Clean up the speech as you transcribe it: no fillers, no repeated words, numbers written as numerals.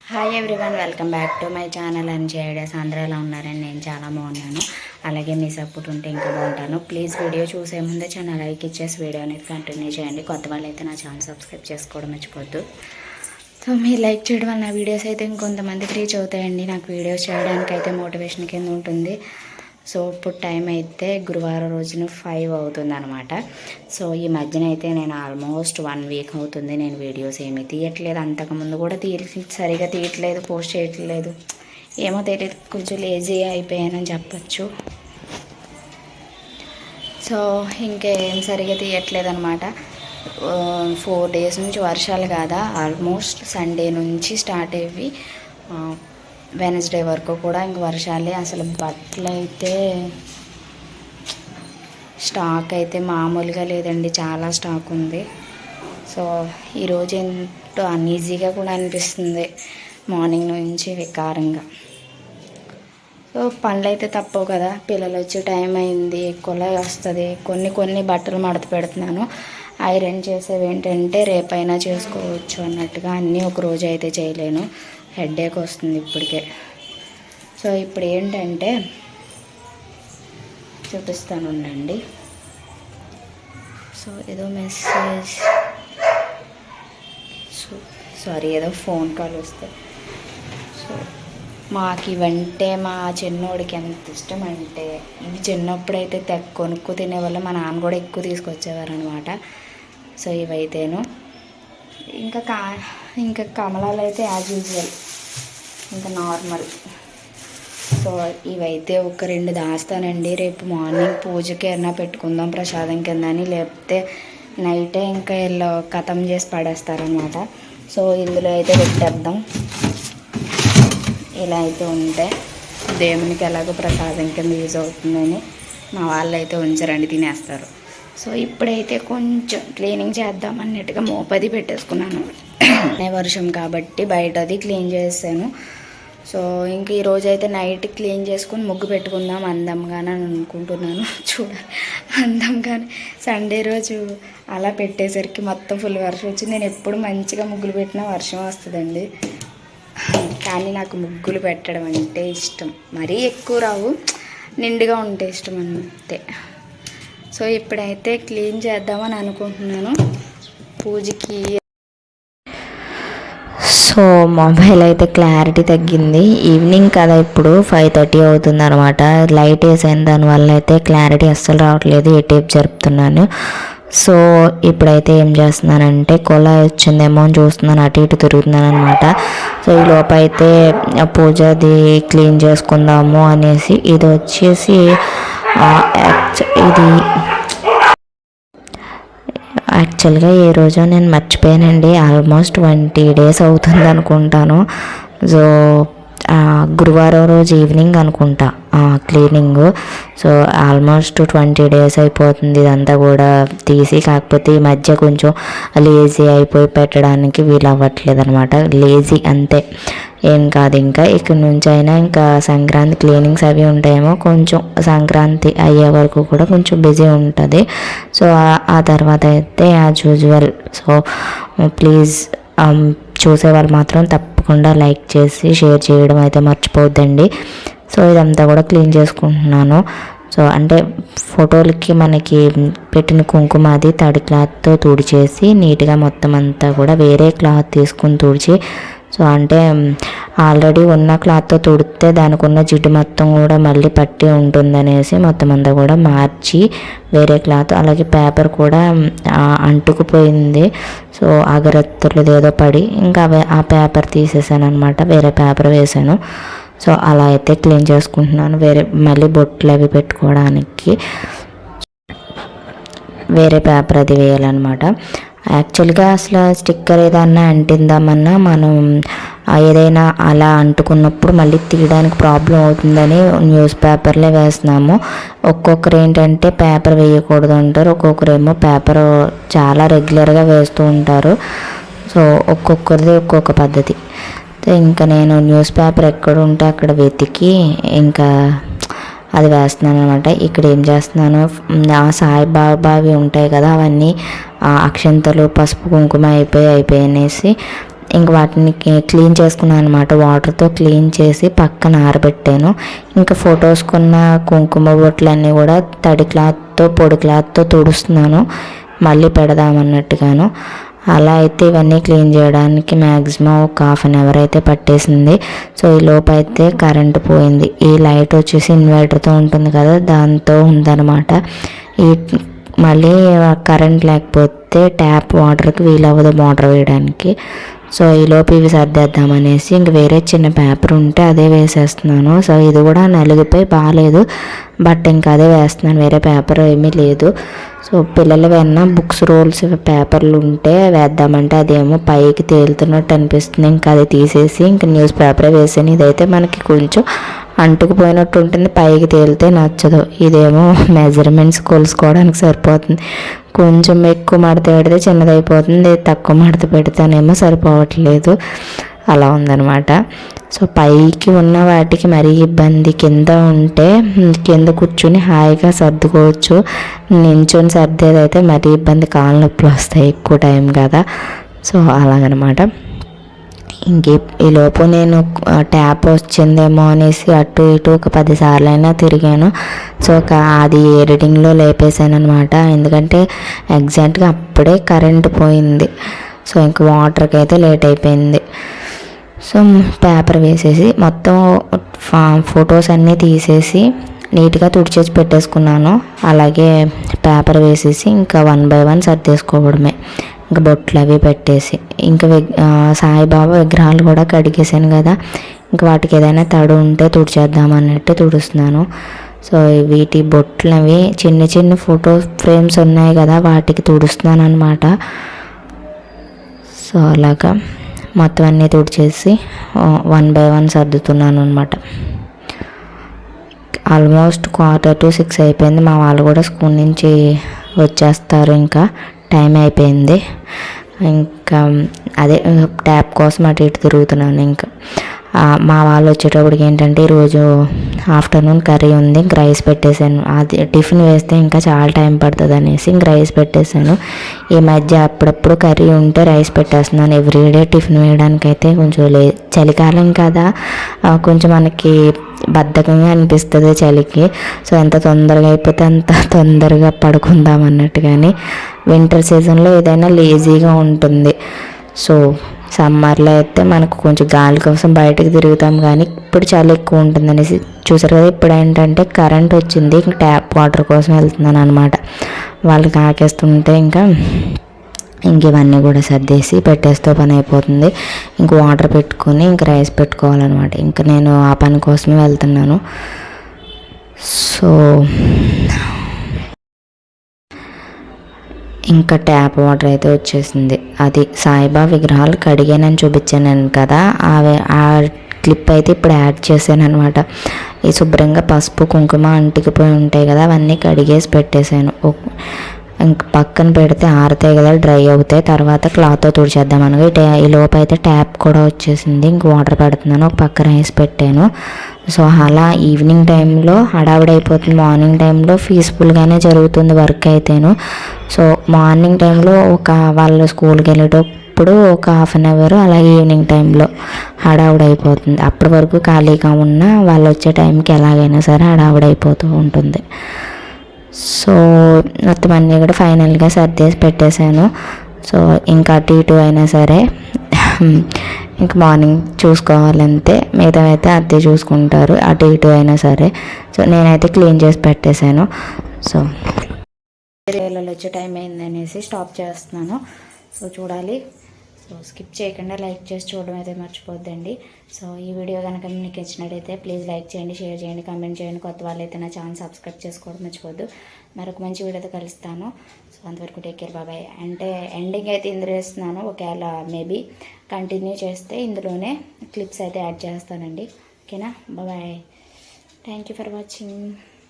Hi everyone, welcome back to my channel and ideas. అందరూ ఎలా ఉన్నారని నేను చాలా బాగున్నాను. అలాగే మీ సపోర్ట్ ఉంటే ఇంకా బాగుంటాను. ప్లీజ్ వీడియో చూసే ముందే ఛానల్ లైక్ ఇచ్చేసి వీడియో అనేది కంటిన్యూ చేయండి. కొత్త వాళ్ళు అయితే నా ఛానల్ సబ్స్క్రైబ్ చేసుకోవడం మర్చిపోద్దు. సో మీరు లైక్ చేయడం వల్ల నా వీడియోస్ అయితే ఇంకొంతమందికి రీచ్ అవుతాయండి. నాకు వీడియోస్ చేయడానికి అయితే మోటివేషన్ కింద ఉంటుంది. సో ఇప్పుడు టైం అయితే గురువారం రోజున 5 అవుతుంది అనమాట. సో ఈ మధ్యన అయితే నేను ఆల్మోస్ట్ 1 వీక్ అవుతుంది నేను వీడియోస్ ఏమీ తీయట్లేదు. అంతకుముందు కూడా సరిగా తీయట్లేదు, పోస్ట్ చేయట్లేదు. ఏమో తెలియదు, కొంచెం లేజీ అయిపోయానని చెప్పచ్చు. సో ఇంకేం సరిగా తీయట్లేదు అనమాట. 4 డేస్ నుంచి వర్షాలు కాదా, ఆల్మోస్ట్ సండే నుంచి స్టార్ట్ అయ్యి వెనస్డే వరకు కూడా ఇంక వర్షాలే. అసలు బట్టలు అయితే స్టాక్ అయితే మామూలుగా లేదండి, చాలా స్టాక్ ఉంది. సో ఈరోజు ఏంటో అన్ఈజీగా కూడా అనిపిస్తుంది, మార్నింగ్ నుంచి వికారంగా. సో పనులు అయితే తప్పవు కదా, పిల్లలు వచ్చే టైం అయింది, కుళ వస్తుంది. కొన్ని బట్టలు మడత పెడుతున్నాను. ఐరన్ చేసేవి ఏంటంటే రేపైనా చేసుకోవచ్చు అన్నట్టుగా, అన్నీ ఒక రోజు అయితే చేయలేను, హెడేక్ వస్తుంది ఇప్పటికే. సో ఇప్పుడు ఏంటంటే చూపిస్తాను ఉండండి. సో ఏదో మెసేజ్, సారీ ఏదో ఫోన్ కాల్ వస్తే. సో మాకు ఇవంటే మా చిన్నోడికి ఎంత ఇష్టం అంటే, ఇవి చిన్నప్పుడైతే కొనుక్కు తినేవాళ్ళు. మా నాన్న కూడా ఎక్కువ తీసుకొచ్చేవారు అనమాట. సో ఇవైతేను ఇంకా కమలాలు అయితే యాజ్ యూజువల్ ఇంకా నార్మల్. సో ఇవైతే ఒక 2 దాస్తానండి. రేపు మార్నింగ్ పూజకి ఏమైనా పెట్టుకుందాం ప్రసాదం కింద అని, లేకపోతే నైటే ఇంకా ఇలా ఖతం చేసి పడేస్తారనమాట. సో ఇందులో అయితే పెట్టేద్దాం. ఇలా అయితే ఉంటే దేవునికి ఎలాగో ప్రసాదం కింద యూజ్ అవుతుందని మా వాళ్ళు అయితే ఉంచరండి, తినేస్తారు. సో ఇప్పుడైతే కొంచెం క్లీనింగ్ చేద్దాం అన్నట్టుగా మోపది పెట్టేసుకున్నాను. వర్షం కాబట్టి బయటది క్లీన్ చేసాను. సో ఇంక ఈరోజు అయితే నైట్ క్లీన్ చేసుకుని ముగ్గు పెట్టుకుందాం అందంగానే అని అనుకుంటున్నాను. చూడాలి అందంగానే. సండే రోజు అలా పెట్టేసరికి మొత్తం ఫుల్ వర్షం వచ్చింది. నేను ఎప్పుడు మంచిగా ముగ్గులు పెట్టినా వర్షం వస్తుందండి. కానీ నాకు ముగ్గులు పెట్టడం అంటే ఇష్టం. మరీ ఎక్కువ రావు, నిండుగా ఉంటే ఇష్టం అంతే. సో ఇప్పుడైతే క్లీన్ చేద్దామని అనుకుంటున్నాను పూజకి. సో మొబైల్ అయితే క్లారిటీ తగ్గింది. ఈవినింగ్ కదా, ఇప్పుడు 5:30 అవుతుంది అనమాట. లైట్ వేసాను, దానివల్ల అయితే క్లారిటీ అస్సలు రావట్లేదు. ఏ టైప్ జరుపుతున్నాను. సో ఇప్పుడైతే ఏం చేస్తున్నానంటే, కొలా వచ్చిందేమో అని చూస్తున్నాను, అటు ఇటు తిరుగుతున్నాను అనమాట. సో ఈ లోప అయితే పూజది క్లీన్ చేసుకుందాము అనేసి, ఇది వచ్చేసి ఇది యాక్చువల్గా ఏ రోజో నేను మర్చిపోయానండి. ఆల్మోస్ట్ 20 డేస్ అవుతుంది అనుకుంటాను. సో గురువారం రోజు ఈవినింగ్ అనుకుంటా క్లీనింగ్. సో ఆల్మోస్ట్ 20 డేస్ అయిపోతుంది ఇదంతా కూడా తీసి. కాకపోతే ఈ మధ్య కొంచెం లేజీ అయిపోయి పెట్టడానికి వీలు అవ్వట్లేదు అనమాట. లేజీ అంతే, ఏం కాదు. ఇంకా ఇక్కడ నుంచి అయినా ఇంకా సంక్రాంతి క్లీనింగ్స్ అవి ఉంటాయేమో, కొంచెం సంక్రాంతి అయ్యే వరకు కూడా కొంచెం బిజీ ఉంటుంది. సో ఆ తర్వాత అయితే యాజ్ యూజువల్. సో ప్లీజ్ చూసేవాళ్ళు మాత్రం తప్పకుండా లైక్ చేసి షేర్ చేయడం అయితే మర్చిపోద్దండి. సో ఇదంతా కూడా క్లీన్ చేసుకుంటున్నాను. సో అంటే ఫోటోలకి మనకి పెట్టిన కుంకుమ అది తడి క్లాత్తో తుడిచేసి నీట్గా మొత్తం అంతా కూడా వేరే క్లాత్ తీసుకుని తుడిచి, సో అంటే ఆల్రెడీ ఉన్న క్లాత్తో తుడితే దానికి ఉన్న జిడ్డు మొత్తం కూడా మళ్ళీ పట్టి ఉంటుందనేసి మొత్తం అంతా కూడా మార్చి వేరే క్లాత్, అలాగే పేపర్ కూడా అంటుకుపోయింది. సో అగరత్తులు ఏదో పడి ఇంకా ఆ పేపర్ తీసేసాను అనమాట, వేరే పేపర్ వేసాను. సో అలా అయితే క్లీన్ చేసుకుంటున్నాను. మళ్ళీ బొట్లు అవి పెట్టుకోవడానికి వేరే పేపర్ అది వేయాలన్నమాట. యాక్చువల్గా అసలు స్టిక్కర్ ఏదన్నా అంటిందామన్నా మనం ఏదైనా అలా అంటుకున్నప్పుడు మళ్ళీ తీయడానికి ప్రాబ్లం అవుతుందని న్యూస్ పేపర్లే వేస్తున్నాము. ఒక్కొక్కరు ఏంటంటే పేపర్ వేయకూడదు అంటారు, ఒక్కొక్కరేమో పేపర్ చాలా రెగ్యులర్గా వేస్తూ ఉంటారు. సో ఒక్కొక్కరిది ఒక్కొక్క పద్ధతి. ఇంకా నేను న్యూస్ పేపర్ ఎక్కడ ఉంటే అక్కడ వెతికి ఇంకా అది వేస్తున్నాను అనమాట. ఇక్కడ ఏం చేస్తున్నాను, సాయిబాబావి ఉంటాయి కదా, అవన్నీ అక్షంతలు పసుపు కుంకుమ అయిపోయి అనేసి ఇంక వాటిని క్లీన్ చేసుకున్నాను అనమాట. వాటర్తో క్లీన్ చేసి పక్కన ఆరబెట్టాను. ఇంకా ఫొటోస్కున్న కుంకుమ బొట్లన్నీ కూడా తడి క్లాత్తో పొడి క్లాత్తో తుడుస్తున్నాను, మళ్ళీ పెడదామన్నట్టుగాను. అలా అయితే ఇవన్నీ క్లీన్ చేయడానికి మ్యాక్సిమం ఒక 1/2 అవర్ అయితే పట్టేసింది. సో ఈ లోపు అయితే కరెంటు పోయింది. ఈ లైట్ వచ్చేసి ఇన్వర్టర్తో ఉంటుంది కదా, దాంతో ఉందన్నమాట. ఈ మళ్ళీ కరెంట్ లేకపోతే ట్యాప్ వాటర్కి వీలవ్వదు మోటార్ వేయడానికి. సో ఈలోపు ఇవి సర్దేద్దామనేసి ఇంక వేరే చిన్న పేపర్ ఉంటే అదే వేసేస్తున్నాను. సో ఇది కూడా నలిగిపోయి బాగాలేదు, బట్ ఇంకా అదే వేస్తున్నాను, వేరే పేపర్ ఏమీ లేదు. సో పిల్లలు ఏమన్నా బుక్స్ రోల్స్ పేపర్లు ఉంటే వేద్దామంటే అదేమో పైకి తేలుతున్నట్టు అనిపిస్తుంది. ఇంకా అది తీసేసి ఇంక న్యూస్ పేపరే వేసాను. ఇదైతే మనకి కొంచెం అంటుకుపోయినట్టు ఉంటుంది, పైకి తేలితే నచ్చదు. ఇదేమో మెజర్మెంట్స్ కొలుసుకోవడానికి సరిపోతుంది. కొంచెం ఎక్కువ మడత పెడితే చిన్నదైపోతుంది, తక్కువ మడత పెడితేనేమో సరిపోవట్లేదు. అలా ఉందన్నమాట. సో పైకి ఉన్న వాటికి మరీ ఇబ్బంది. కింద ఉంటే కింద కూర్చుని హాయిగా సర్దుకోవచ్చు. నించుని సర్దేదైతే మరీ ఇబ్బంది, కాళ్ళ నొప్పులు వస్తాయి ఎక్కువ టైం కదా. సో అలాగనమాట. ఇంక ఈలోపు నేను ట్యాప్ వచ్చిందేమో అనేసి అటు ఇటు ఒక 10 సార్లు అయినా తిరిగాను. సో అది ఎడిటింగ్లో లేపేశాను అనమాట, ఎందుకంటే ఎగ్జాక్ట్గా అప్పుడే కరెంట్ పోయింది. సో ఇంక వాటర్కి అయితే లేట్ అయిపోయింది. సో పేపర్ వేసేసి మొత్తం ఫొటోస్ అన్నీ తీసేసి నీట్గా తుడిచేసి పెట్టేసుకున్నాను. అలాగే పేపర్ వేసేసి ఇంకా 1 by 1 సర్దేసుకోవడమే. ఇంకా బొట్లు అవి పెట్టేసి ఇంకా సాయిబాబా విగ్రహాలు కూడా కడిగేసాను కదా, ఇంకా వాటికి ఏదైనా తడు ఉంటే తుడిచేద్దాం అన్నట్టు తుడుస్తున్నాను. సో వీటి బొట్లు అవి చిన్న చిన్న ఫోటో ఫ్రేమ్స్ ఉన్నాయి కదా, వాటికి తుడుస్తున్నాను అనమాట. సో అలాగా మొత్తం అన్నీ తుడిచేసి 1 by 1 సర్దుతున్నాను అనమాట. ఆల్మోస్ట్ 5:45 అయిపోయింది. మా వాళ్ళు కూడా స్కూల్ నుంచి వచ్చేస్తారు, ఇంకా టైం అయిపోయింది. ఇంకా అదే ట్యాప్ కోసం అటు ఇటు తిరుగుతున్నాను. ఇంకా మా వాళ్ళు వచ్చేటప్పటికి ఏంటంటే ఈరోజు ఆఫ్టర్నూన్ కర్రీ ఉంది, ఇంక రైస్ పెట్టేశాను. అది టిఫిన్ వేస్తే ఇంకా చాలా టైం పడుతుంది అనేసి ఇంక రైస్ పెట్టేశాను. ఈ మధ్య అప్పుడప్పుడు కర్రీ ఉంటే రైస్ పెట్టేస్తున్నాను. ఎవ్రీడే టిఫిన్ వేయడానికి అయితే కొంచెం చలికాలం కదా, కొంచెం మనకి బద్ధకంగా అనిపిస్తుంది చలికి. సో ఎంత తొందరగా అయిపోతే అంత తొందరగా పడుకుందాం అన్నట్టు. కానీ వింటర్ సీజన్లో ఏదైనా లేజీగా ఉంటుంది. సో సమ్మర్లో అయితే మనకు కొంచెం గాలి కోసం బయటకు తిరుగుతాం, కానీ ఇప్పుడు చలి ఎక్కువ ఉంటుంది అనేసి చూసారు కదా. ఇప్పుడు ఏంటంటే కరెంట్ వచ్చింది, ఇంకా ట్యాప్ వాటర్ కోసం వెళ్తున్నాను అనమాట. వాళ్ళకి ఆకేస్తుంటే ఇంకా ఇవన్నీ కూడా సర్దేసి పెట్టేస్తే పని అయిపోతుంది. ఇంక వాటర్ పెట్టుకొని ఇంక రైస్ పెట్టుకోవాలన్నమాట. ఇంకా నేను ఆ పని కోసమే వెళ్తున్నాను. సో ఇంకా ట్యాప్ వాటర్ అయితే వచ్చేసింది. అది సాయిబాబా విగ్రహాలు కడిగానని చూపించాను కదా, ఆ క్లిప్ అయితే ఇప్పుడు యాడ్ చేశాను అనమాట. ఈ శుభ్రంగా పసుపు కుంకుమ అంటికిపోయి ఉంటాయి కదా, అవన్నీ కడిగేసి పెట్టేశాను. ఇంక పక్కన పెడితే ఆరుతాయి కదా, డ్రై అవుతాయి. తర్వాత క్లాత్తో తుడిచేద్దాం అనగా ఈ లోపు అయితే ట్యాప్ కూడా వచ్చేసింది. ఇంక వాటర్ పెడుతున్నాను, ఒక పక్క రైస్ పెట్టాను. సో అలా ఈవినింగ్ టైంలో హడావిడైపోతుంది, మార్నింగ్ టైంలో పీస్ఫుల్గానే జరుగుతుంది వర్క్ అయితేను. సో మార్నింగ్ టైంలో వాళ్ళు స్కూల్కి వెళ్ళేటప్పుడు ఒక 1/2 అవర్, అలాగే ఈవినింగ్ టైంలో హడావిడైపోతుంది. అప్పటి వరకు ఖాళీగా ఉన్నా వాళ్ళు వచ్చే టైంకి ఎలాగైనా సరే హడావిడైపోతూ ఉంటుంది. సో మొత్తం అన్నీ కూడా ఫైనల్గా సర్దేసి పెట్టేశాను. సో ఇంకా అటు ఇటు అయినా సరే ఇంకా మార్నింగ్ చూసుకోవాలంతే, మిగతావైతే అద్దె చూసుకుంటారు, అటు ఇటు అయినా సరే. సో నేనైతే క్లీన్ చేసి పెట్టేశాను. సో వేళలు వచ్చే టైం అయిందనేసి స్టాప్ చేస్తున్నాను. సో చూడాలి. సో స్కిప్ చేయకుండా లైక్ చేసి చూడడం అయితే మర్చిపోద్దండి. సో ఈ వీడియో కనుక మీకు నచ్చినట్టయితే ప్లీజ్ లైక్ చేయండి, షేర్ చేయండి, కామెంట్ చేయండి. కొత్త వాళ్ళైతే నా ఛానల్ సబ్స్క్రైబ్ చేసుకోవడం మర్చిపోద్దు. మరొక మంచి వీడియోతో కలుస్తాను. సో అంతవరకు టేక్ కేర్, బాబాయ్. అంటే ఎండింగ్ అయితే ఇందులో వేస్తున్నాను, ఒకవేళ మేబీ కంటిన్యూ చేస్తే ఇందులోనే క్లిప్స్ అయితే యాడ్ చేస్తానండి. ఓకేనా, బాబాయ్. Thank you for watching.